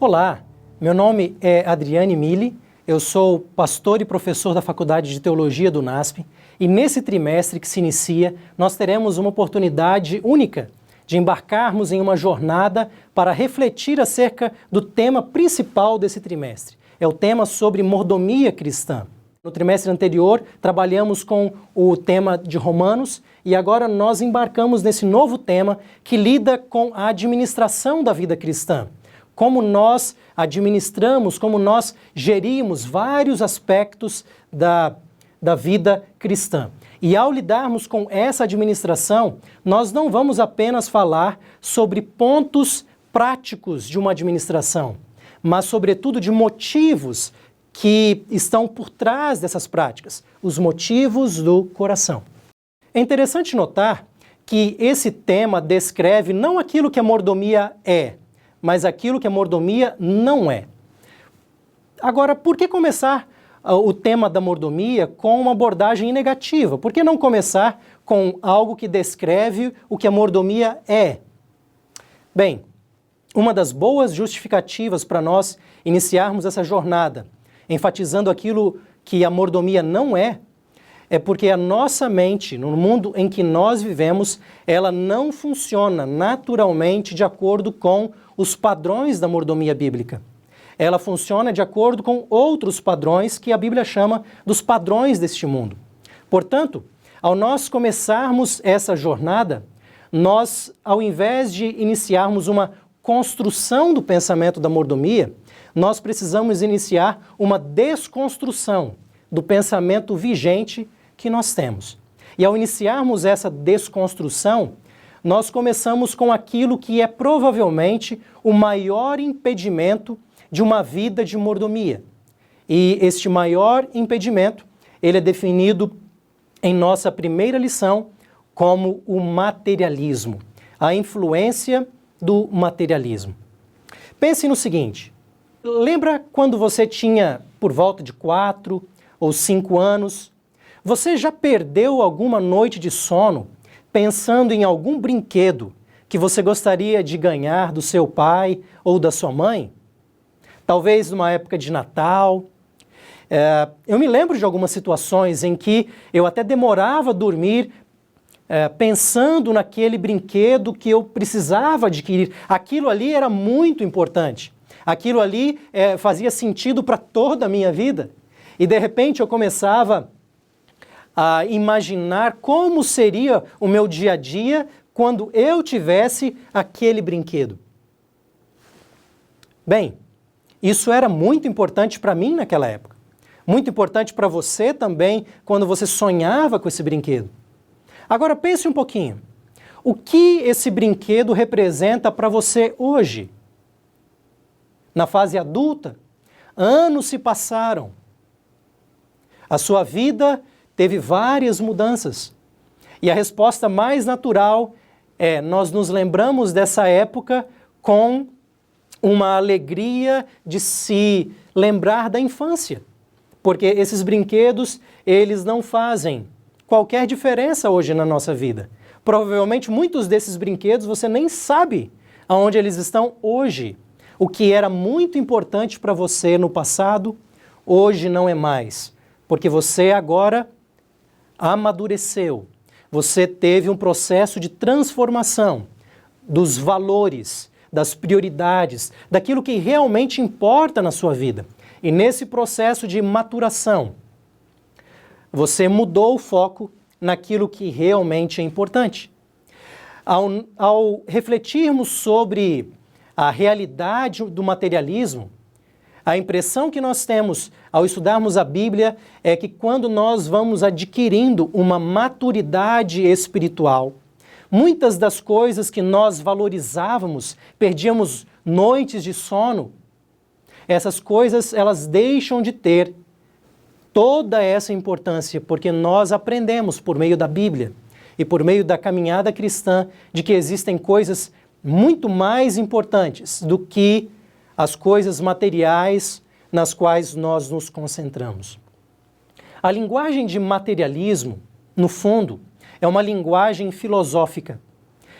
Olá, meu nome é Adriane Mille, eu sou pastor e professor da Faculdade de Teologia do NASP e nesse trimestre que se inicia nós teremos uma oportunidade única de embarcarmos em uma jornada para refletir acerca do tema principal desse trimestre. É o tema sobre mordomia cristã. No trimestre anterior, trabalhamos com o tema de Romanos e agora nós embarcamos nesse novo tema que lida com a administração da vida cristã. Como nós administramos, como nós gerimos vários aspectos da vida cristã. E ao lidarmos com essa administração, nós não vamos apenas falar sobre pontos práticos de uma administração, mas sobretudo de motivos que estão por trás dessas práticas, os motivos do coração. É interessante notar que esse tema descreve não aquilo que a mordomia é, mas aquilo que a mordomia não é. Agora, por que começar o tema da mordomia com uma abordagem negativa? Por que não começar com algo que descreve o que a mordomia é? Bem, uma das boas justificativas para nós iniciarmos essa jornada, enfatizando aquilo que a mordomia não é porque a nossa mente, no mundo em que nós vivemos, ela não funciona naturalmente de acordo com os padrões da mordomia bíblica. Ela funciona de acordo com outros padrões que a Bíblia chama dos padrões deste mundo. Portanto, ao nós começarmos essa jornada, nós, ao invés de iniciarmos uma construção do pensamento da mordomia, nós precisamos iniciar uma desconstrução do pensamento vigente que nós temos. E ao iniciarmos essa desconstrução, nós começamos com aquilo que é provavelmente o maior impedimento de uma vida de mordomia. E este maior impedimento, ele é definido em nossa primeira lição como o materialismo, a influência do materialismo. Pense no seguinte: lembra quando você tinha por volta de 4 ou 5 anos? Você já perdeu alguma noite de sono pensando em algum brinquedo que você gostaria de ganhar do seu pai ou da sua mãe? Talvez numa época de Natal. Eu me lembro de algumas situações em que eu até demorava a dormir pensando naquele brinquedo que eu precisava adquirir. Aquilo ali era muito importante. Aquilo ali fazia sentido para toda a minha vida. E de repente eu começava a imaginar como seria o meu dia a dia quando eu tivesse aquele brinquedo. Bem, isso era muito importante para mim naquela época. Muito importante para você também quando você sonhava com esse brinquedo. Agora pense um pouquinho. O que esse brinquedo representa para você hoje? Na fase adulta, anos se passaram. A sua vida teve várias mudanças. E a resposta mais natural é: nós nos lembramos dessa época com uma alegria de se lembrar da infância. Porque esses brinquedos, eles não fazem qualquer diferença hoje na nossa vida. Provavelmente muitos desses brinquedos você nem sabe aonde eles estão hoje. O que era muito importante para você no passado, hoje não é mais. Porque você agora amadureceu. Você teve um processo de transformação dos valores, das prioridades, daquilo que realmente importa na sua vida. E nesse processo de maturação, você mudou o foco naquilo que realmente é importante. Ao refletirmos sobre a realidade do materialismo, a impressão que nós temos ao estudarmos a Bíblia é que quando nós vamos adquirindo uma maturidade espiritual, muitas das coisas que nós valorizávamos, perdíamos noites de sono, essas coisas elas deixam de ter toda essa importância, porque nós aprendemos por meio da Bíblia e por meio da caminhada cristã de que existem coisas muito mais importantes do que as coisas materiais nas quais nós nos concentramos. A linguagem de materialismo, no fundo, é uma linguagem filosófica.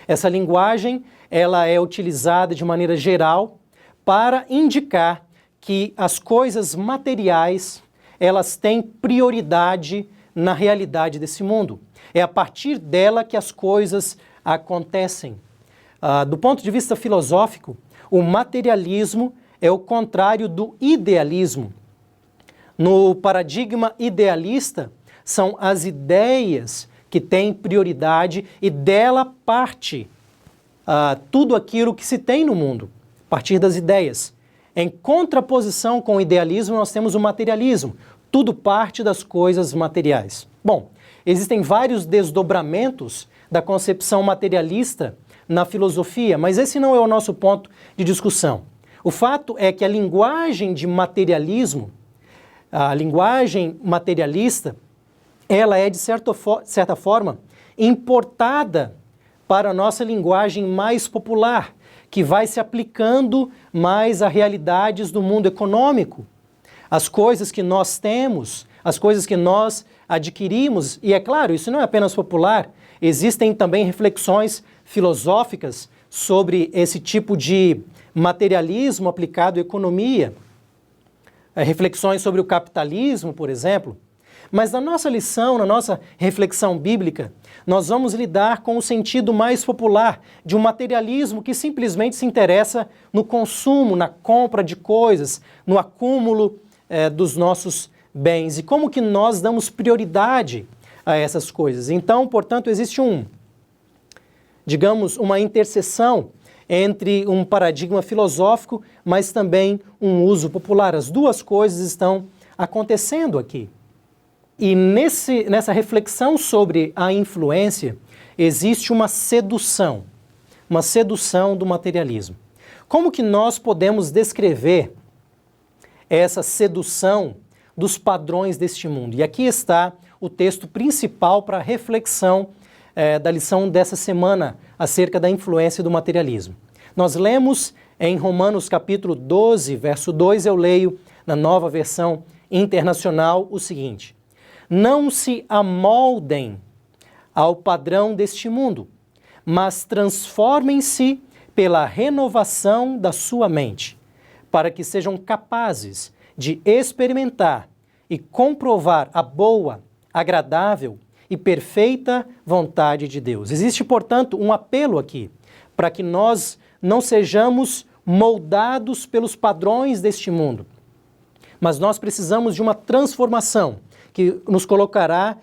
Essa linguagem, ela é utilizada de maneira geral para indicar que as coisas materiais, elas têm prioridade na realidade desse mundo. É a partir dela que as coisas acontecem. Do ponto de vista filosófico, o materialismo é o contrário do idealismo. No paradigma idealista, são as ideias que têm prioridade e dela parte tudo aquilo que se tem no mundo, a partir das ideias. Em contraposição com o idealismo, nós temos o materialismo. Tudo parte das coisas materiais. Bom, existem vários desdobramentos da concepção materialista na filosofia, mas esse não é o nosso ponto de discussão. O fato é que a linguagem de materialismo, a linguagem materialista, ela é, de certa forma, importada para a nossa linguagem mais popular, que vai se aplicando mais a realidades do mundo econômico. As coisas que nós temos, as coisas que nós adquirimos, e é claro, isso não é apenas popular, existem também reflexões filosóficas sobre esse tipo de materialismo aplicado à economia, reflexões sobre o capitalismo, por exemplo. Mas na nossa lição, na nossa reflexão bíblica, nós vamos lidar com o sentido mais popular de um materialismo que simplesmente se interessa no consumo, na compra de coisas, no acúmulo dos nossos bens. E como que nós damos prioridade a essas coisas? Então, portanto, existe uma interseção entre um paradigma filosófico, mas também um uso popular. As duas coisas estão acontecendo aqui. E nessa reflexão sobre a influência, existe uma sedução do materialismo. Como que nós podemos descrever essa sedução dos padrões deste mundo? E aqui está o texto principal para a reflexão da lição dessa semana acerca da influência do materialismo. Nós lemos em Romanos capítulo 12, verso 2, eu leio na Nova Versão Internacional o seguinte: não se amoldem ao padrão deste mundo, mas transformem-se pela renovação da sua mente, para que sejam capazes de experimentar e comprovar a boa, agradável e perfeita vontade de Deus. Existe, portanto, um apelo aqui para que nós não sejamos moldados pelos padrões deste mundo, mas nós precisamos de uma transformação que nos colocará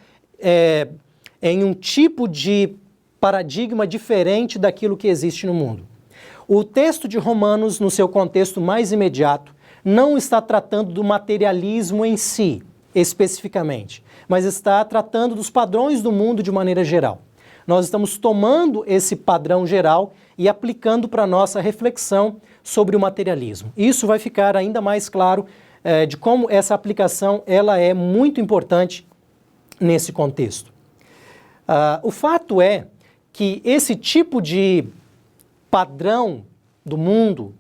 em um tipo de paradigma diferente daquilo que existe no mundo. O texto de Romanos, no seu contexto mais imediato, não está tratando do materialismo em si, especificamente, mas está tratando dos padrões do mundo de maneira geral. Nós estamos tomando esse padrão geral e aplicando para a nossa reflexão sobre o materialismo. Isso vai ficar ainda mais claro de como essa aplicação ela é muito importante nesse contexto. O fato é que esse tipo de padrão do mundo,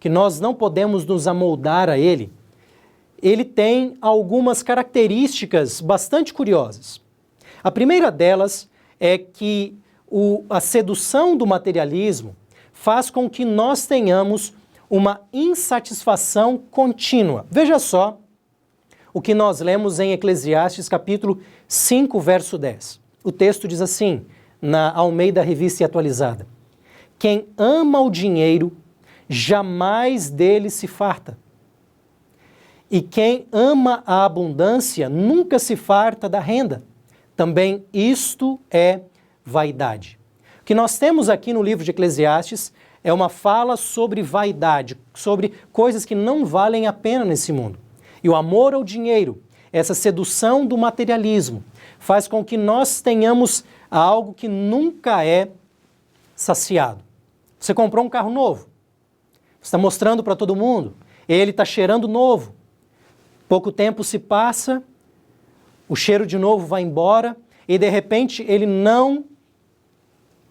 que nós não podemos nos amoldar a ele tem algumas características bastante curiosas. A primeira delas é que a sedução do materialismo faz com que nós tenhamos uma insatisfação contínua. Veja só o que nós lemos em Eclesiastes capítulo 5, verso 10. O texto diz assim, na Almeida Revista e Atualizada: quem ama o dinheiro, jamais dele se farta. E quem ama a abundância, nunca se farta da renda. Também isto é vaidade. O que nós temos aqui no livro de Eclesiastes é uma fala sobre vaidade, sobre coisas que não valem a pena nesse mundo. E o amor ao dinheiro, essa sedução do materialismo, faz com que nós tenhamos algo que nunca é saciado. Você comprou um carro novo, você está mostrando para todo mundo, ele está cheirando novo. Pouco tempo se passa, o cheiro de novo vai embora e de repente ele não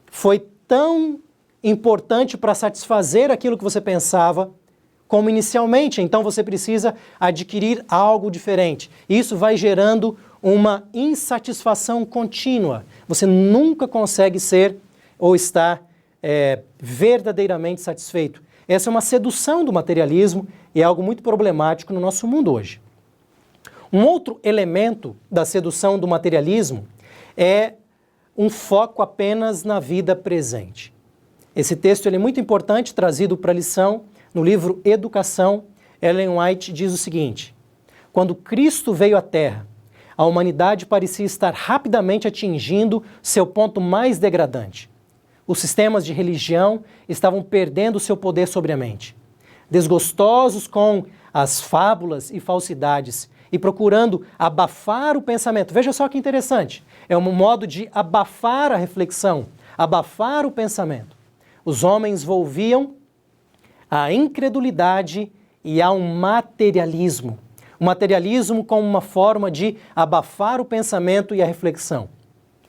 foi tão importante para satisfazer aquilo que você pensava como inicialmente, então você precisa adquirir algo diferente. Isso vai gerando uma insatisfação contínua. Você nunca consegue ser ou estar verdadeiramente satisfeito. essa é uma sedução do materialismo e é algo muito problemático no nosso mundo hoje. Um outro elemento da sedução do materialismo é um foco apenas na vida presente. Esse texto ele é muito importante, trazido para a lição no livro Educação. Ellen White diz o seguinte: quando Cristo veio à Terra, a humanidade parecia estar rapidamente atingindo seu ponto mais degradante. Os sistemas de religião estavam perdendo seu poder sobre a mente. Desgostosos com as fábulas e falsidades e procurando abafar o pensamento. Veja só que interessante. É um modo de abafar a reflexão, abafar o pensamento. Os homens volviam à incredulidade e ao materialismo. O materialismo como uma forma de abafar o pensamento e a reflexão.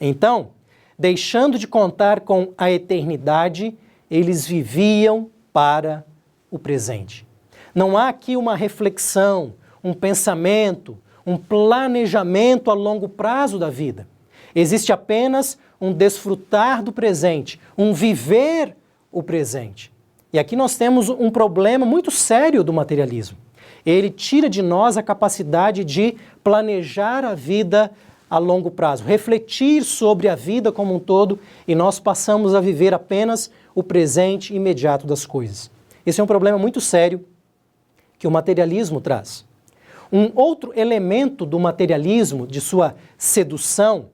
Então, deixando de contar com a eternidade, eles viviam para o presente. Não há aqui uma reflexão, um pensamento, um planejamento a longo prazo da vida. Existe apenas um desfrutar do presente, um viver o presente. E aqui nós temos um problema muito sério do materialismo. Ele tira de nós a capacidade de planejar a vida a longo prazo, refletir sobre a vida como um todo, e nós passamos a viver apenas o presente imediato das coisas. Esse é um problema muito sério que o materialismo traz. Um outro elemento do materialismo, de sua sedução,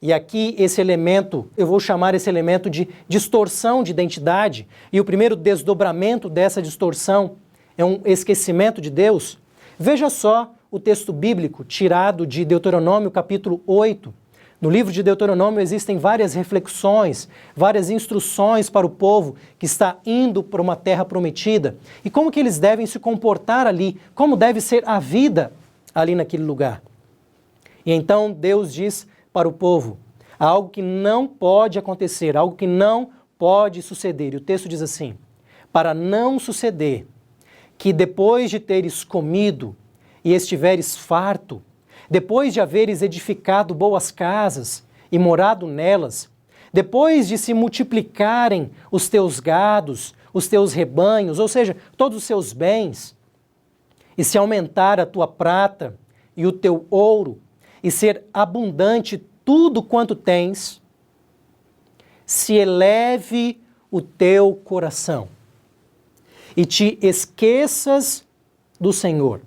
e aqui esse elemento, eu vou chamar esse elemento de distorção de identidade, e o primeiro desdobramento dessa distorção é um esquecimento de Deus. Veja só o texto bíblico tirado de Deuteronômio capítulo 8. No livro de Deuteronômio existem várias reflexões, várias instruções para o povo que está indo para uma terra prometida e como que eles devem se comportar ali, como deve ser a vida ali naquele lugar. E então Deus diz para o povo algo que não pode acontecer, algo que não pode suceder. E o texto diz assim: para não suceder que depois de teres comido e estiveres farto, depois de haveres edificado boas casas e morado nelas, depois de se multiplicarem os teus gados, os teus rebanhos, ou seja, todos os seus bens, e se aumentar a tua prata e o teu ouro, e ser abundante tudo quanto tens, se eleve o teu coração e te esqueças do Senhor,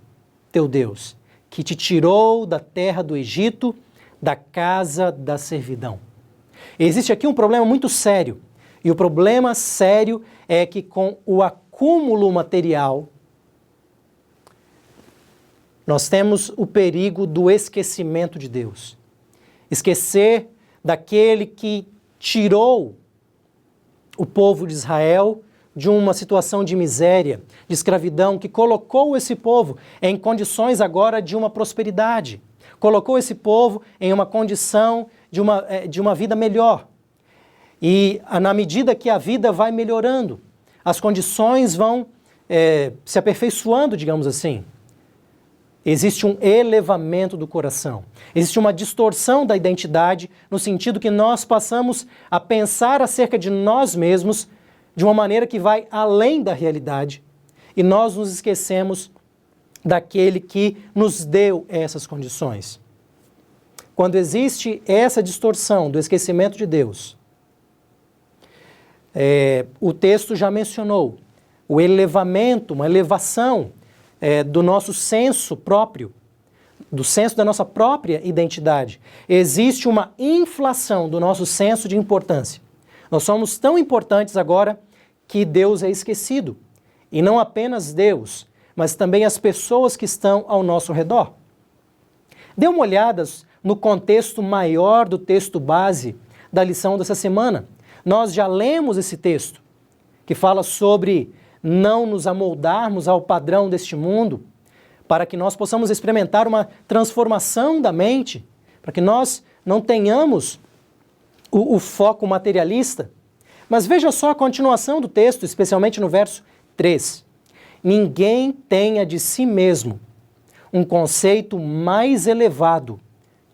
teu Deus, que te tirou da terra do Egito, da casa da servidão. Existe aqui um problema muito sério, e o problema sério é que com o acúmulo material, nós temos o perigo do esquecimento de Deus. Esquecer daquele que tirou o povo de Israel de uma situação de miséria, de escravidão, que colocou esse povo em condições agora de uma prosperidade, colocou esse povo em uma condição de uma vida melhor. E na medida que a vida vai melhorando, as condições vão se aperfeiçoando, digamos assim. Existe um elevamento do coração, existe uma distorção da identidade, no sentido que nós passamos a pensar acerca de nós mesmos de uma maneira que vai além da realidade, e nós nos esquecemos daquele que nos deu essas condições. Quando existe essa distorção do esquecimento de Deus, o texto já mencionou o elevamento, uma elevação do nosso senso próprio, do senso da nossa própria identidade. Existe uma inflação do nosso senso de importância. Nós somos tão importantes agora que Deus é esquecido. E não apenas Deus, mas também as pessoas que estão ao nosso redor. Dê uma olhada no contexto maior do texto base da lição dessa semana. Nós já lemos esse texto, que fala sobre não nos amoldarmos ao padrão deste mundo, para que nós possamos experimentar uma transformação da mente, para que nós não tenhamos o foco materialista. Mas veja só a continuação do texto, especialmente no verso 3. Ninguém tenha de si mesmo um conceito mais elevado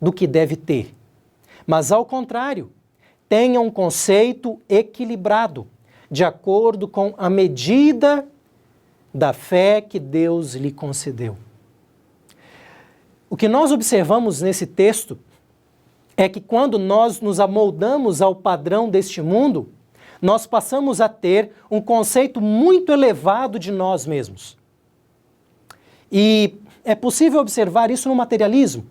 do que deve ter, mas ao contrário, tenha um conceito equilibrado, de acordo com a medida da fé que Deus lhe concedeu. O que nós observamos nesse texto é que quando nós nos amoldamos ao padrão deste mundo, nós passamos a ter um conceito muito elevado de nós mesmos. E é possível observar isso no materialismo.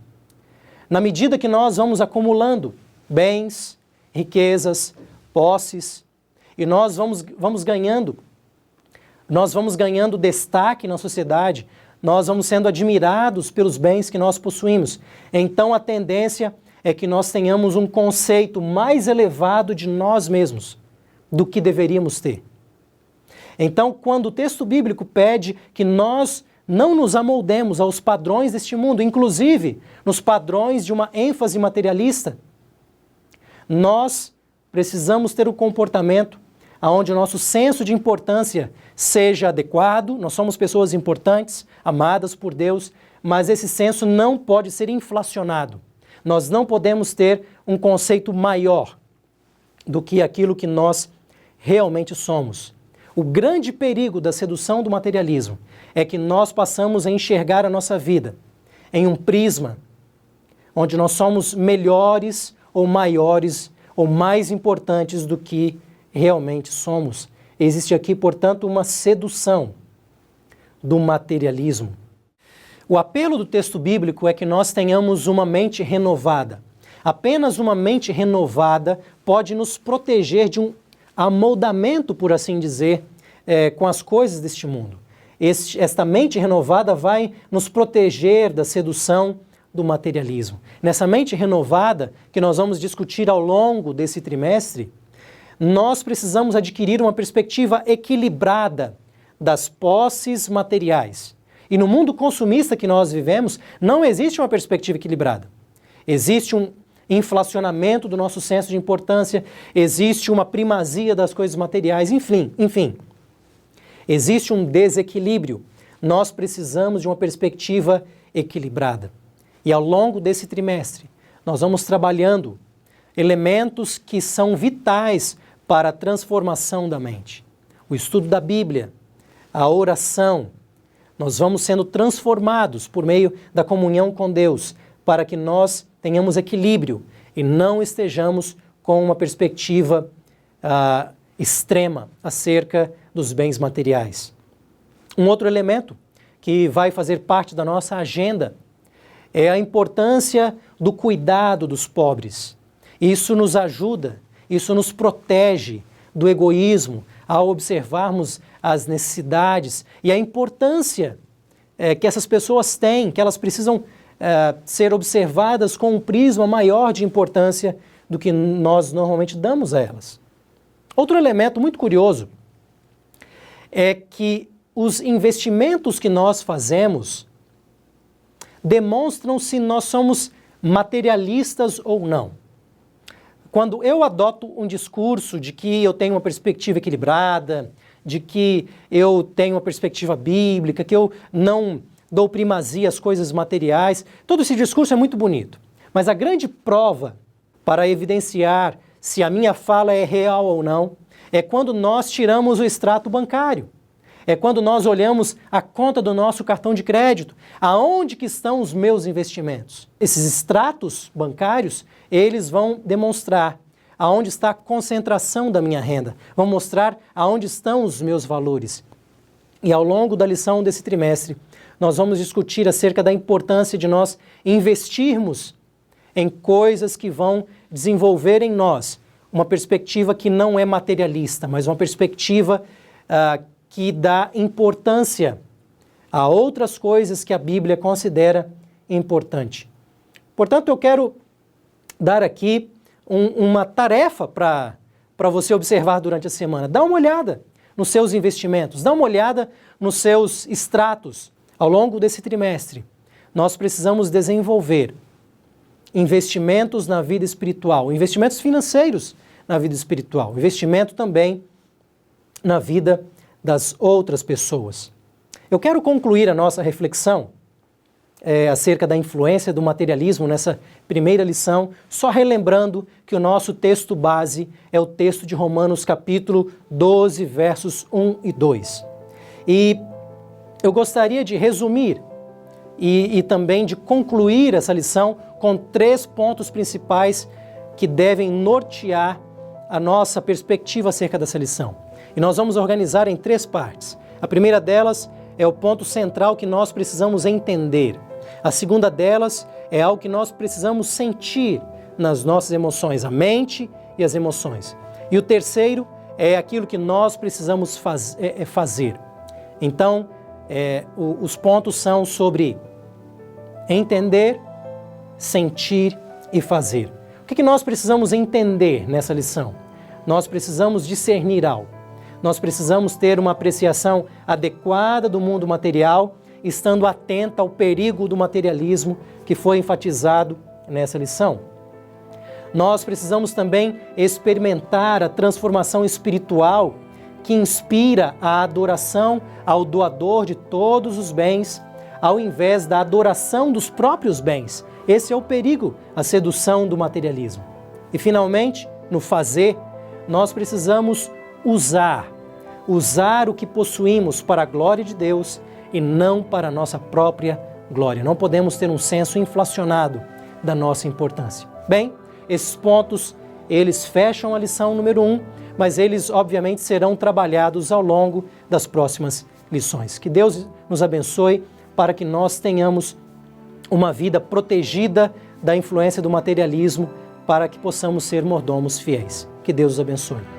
Na medida que nós vamos acumulando bens, riquezas, posses, e nós vamos ganhando destaque na sociedade, nós vamos sendo admirados pelos bens que nós possuímos. Então a tendência é que nós tenhamos um conceito mais elevado de nós mesmos do que deveríamos ter. Então, quando o texto bíblico pede que nós não nos amoldemos aos padrões deste mundo, inclusive nos padrões de uma ênfase materialista, nós precisamos ter um comportamento onde o nosso senso de importância seja adequado. Nós somos pessoas importantes, amadas por Deus, mas esse senso não pode ser inflacionado. Nós não podemos ter um conceito maior do que aquilo que nós realmente somos. O grande perigo da sedução do materialismo é que nós passamos a enxergar a nossa vida em um prisma onde nós somos melhores ou maiores ou mais importantes do que realmente somos. Existe aqui, portanto, uma sedução do materialismo. O apelo do texto bíblico é que nós tenhamos uma mente renovada. Apenas uma mente renovada pode nos proteger de um amoldamento, por assim dizer, com as coisas deste mundo. Esta mente renovada vai nos proteger da sedução do materialismo. Nessa mente renovada, que nós vamos discutir ao longo desse trimestre, nós precisamos adquirir uma perspectiva equilibrada das posses materiais. E no mundo consumista que nós vivemos, não existe uma perspectiva equilibrada. Existe um inflacionamento do nosso senso de importância, existe uma primazia das coisas materiais, enfim. Existe um desequilíbrio. Nós precisamos de uma perspectiva equilibrada. E ao longo desse trimestre, nós vamos trabalhando elementos que são vitais para a transformação da mente. O estudo da Bíblia, a oração. Nós vamos sendo transformados por meio da comunhão com Deus, para que nós tenhamos equilíbrio e não estejamos com uma perspectiva extrema acerca dos bens materiais. Um outro elemento que vai fazer parte da nossa agenda é a importância do cuidado dos pobres. Isso nos ajuda, isso nos protege do egoísmo ao observarmos as necessidades e a importância que essas pessoas têm, que elas precisam ser observadas com um prisma maior de importância do que nós normalmente damos a elas. Outro elemento muito curioso é que os investimentos que nós fazemos demonstram se nós somos materialistas ou não. Quando eu adoto um discurso de que eu tenho uma perspectiva equilibrada, de que eu tenho uma perspectiva bíblica, que eu não dou primazia às coisas materiais, todo esse discurso é muito bonito. Mas a grande prova para evidenciar se a minha fala é real ou não é quando nós tiramos o extrato bancário. É quando nós olhamos a conta do nosso cartão de crédito. Aonde que estão os meus investimentos? Esses extratos bancários, eles vão demonstrar aonde está a concentração da minha renda. Vão mostrar aonde estão os meus valores. E ao longo da lição desse trimestre, nós vamos discutir acerca da importância de nós investirmos em coisas que vão desenvolver em nós uma perspectiva que não é materialista, mas uma perspectiva que dá importância a outras coisas que a Bíblia considera importante. Portanto, eu quero dar aqui uma tarefa para você observar durante a semana. Dá uma olhada nos seus investimentos, dá uma olhada nos seus extratos. Ao longo desse trimestre, nós precisamos desenvolver investimentos na vida espiritual, investimentos financeiros na vida espiritual, investimento também na vida das outras pessoas. Eu quero concluir a nossa reflexão acerca da influência do materialismo nessa primeira lição, só relembrando que o nosso texto base é o texto de Romanos capítulo 12, versos 1 e 2. E eu gostaria de resumir e também de concluir essa lição com 3 pontos principais que devem nortear a nossa perspectiva acerca dessa lição. E nós vamos organizar em 3 partes. A primeira delas é o ponto central que nós precisamos entender. A segunda delas é algo que nós precisamos sentir nas nossas emoções, a mente e as emoções. E o terceiro é aquilo que nós precisamos fazer. Então, os pontos são sobre entender, sentir e fazer. O que nós precisamos entender nessa lição? Nós precisamos discernir algo. Nós precisamos ter uma apreciação adequada do mundo material, estando atenta ao perigo do materialismo que foi enfatizado nessa lição. Nós precisamos também experimentar a transformação espiritual que inspira a adoração ao doador de todos os bens, ao invés da adoração dos próprios bens. Esse é o perigo, a sedução do materialismo. E, finalmente, no fazer, nós precisamos usar o que possuímos para a glória de Deus e não para a nossa própria glória. Não podemos ter um senso inflacionado da nossa importância. Bem, esses pontos, eles fecham a lição número 1, mas eles, obviamente, serão trabalhados ao longo das próximas lições. Que Deus nos abençoe para que nós tenhamos uma vida protegida da influência do materialismo, para que possamos ser mordomos fiéis. Que Deus os abençoe.